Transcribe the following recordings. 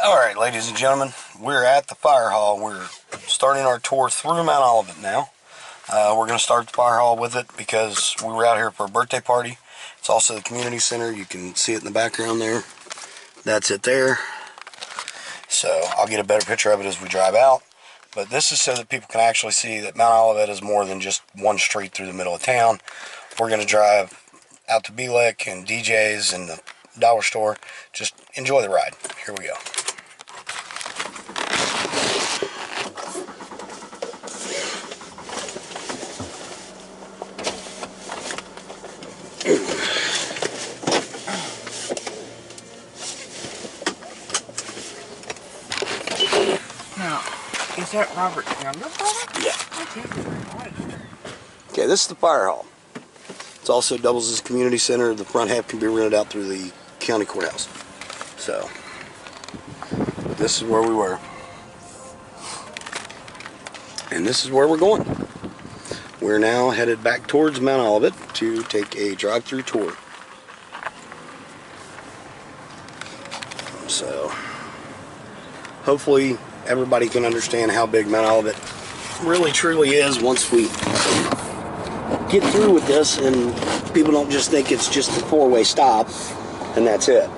Alright, ladies and gentlemen, we're at the fire hall. We're starting our tour through Mount Olivet now. We're going to start the fire hall with it because we were out here for a birthday party. It's also the community center. You can see it in the background there. That's it there. So I'll get a better picture of it as we drive out. But this is so that people can actually see that Mount Olivet is more than just one street through the middle of town. We're going to drive out to B-Lick and DJ's and the dollar store. Just enjoy the ride. Here we go. Now, is that Robert's younger brother? Yeah. Okay. Okay, this is the fire hall. It also doubles as a community center. The front half can be rented out through the county courthouse. So, this is where we were. And this is where we're going. We're now headed back towards Mount Olivet to take a drive-through tour. So, hopefully everybody can understand how big Mount Olivet really truly is once we get through with this and people don't just think it's just a four-way stop and that's it.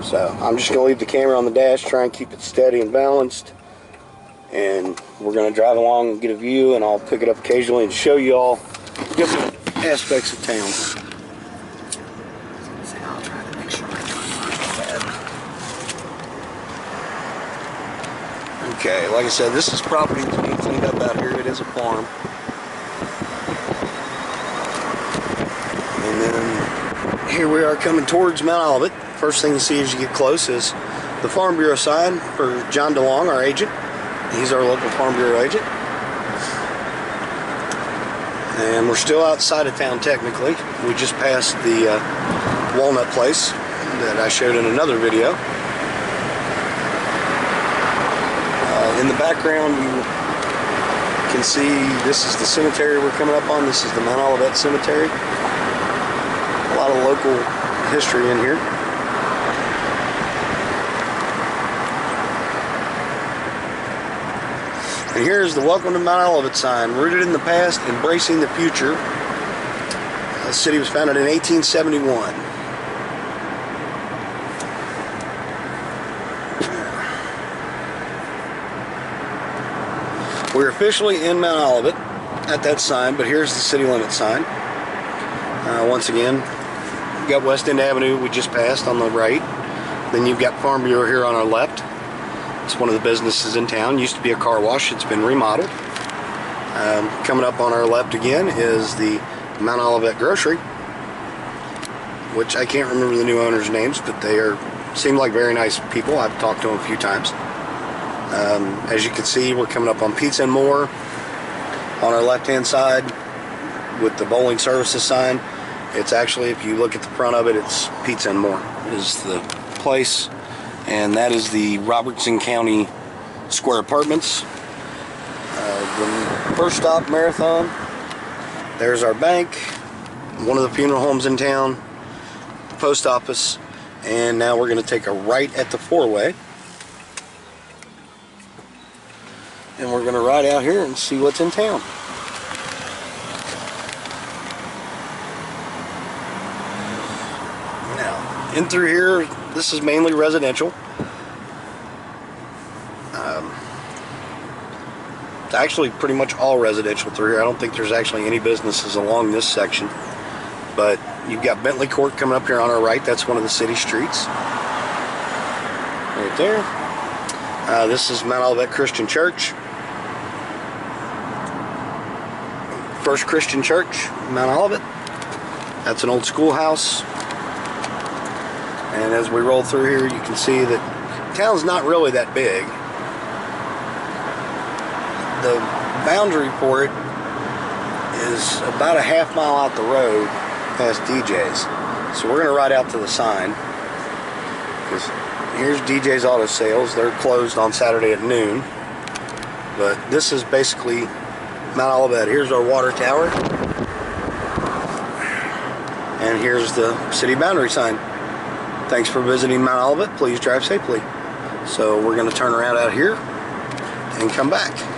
So I'm just going to leave the camera on the dash, try and keep it steady and balanced, and we're going to drive along and get a view, and I'll pick it up occasionally and show you all different aspects of town. I'll try to make sure I don't bad. Okay, like I said, this is property that's being cleaned up out here. It is a farm. And then here we are coming towards Mount Olivet. First thing you see as you get close is the Farm Bureau sign for John DeLong, our agent. He's our local Farm Bureau agent. And we're still outside of town technically. We just passed the Walnut Place that I showed in another video. In the background you can see this is the cemetery we're coming up on. This is the Mount Olivet Cemetery. A lot of local history in here. And here's the Welcome to Mount Olivet sign. Rooted in the past, embracing the future. The city was founded in 1871. We're officially in Mount Olivet at that sign, but here's the city limit sign. Once again, you've got West End Avenue we just passed on the right. Then you've got Farm Bureau here on our left. It's one of the businesses in town. Used to be a car wash. It's been remodeled. Coming up on our left again is the Mount Olivet Grocery, which I can't remember the new owners' names, but they seem like very nice people. I've talked to them a few times. As you can see, we're coming up on Pizza and More on our left-hand side with the bowling services sign. It's actually, if you look at the front of it, it's Pizza and More is the place, and that is the Robertson County Square Apartments. The first stop, Marathon. There's our bank, one of the funeral homes in town, the post office, and now we're going to take a right at the four-way. And we're going to ride out here and see what's in town. Now, in through here, this is mainly residential. It's actually pretty much all residential through here. I don't think there's actually any businesses along this section. But you've got Bentley Court coming up here on our right. That's one of the city streets. Right there. This is Mount Olivet Christian Church. First Christian Church, Mount Olivet. That's an old schoolhouse. And as we roll through here, you can see that town's not really that big. The boundary for it is about a half mile out the road past DJ's. So we're going to ride out to the sign, because here's DJ's Auto Sales. They're closed on Saturday at noon. But this is basically Mount Olivet. Here's our water tower. And here's the city boundary sign. Thanks for visiting Mount Olivet. Please drive safely. So we're going to turn around out here and come back.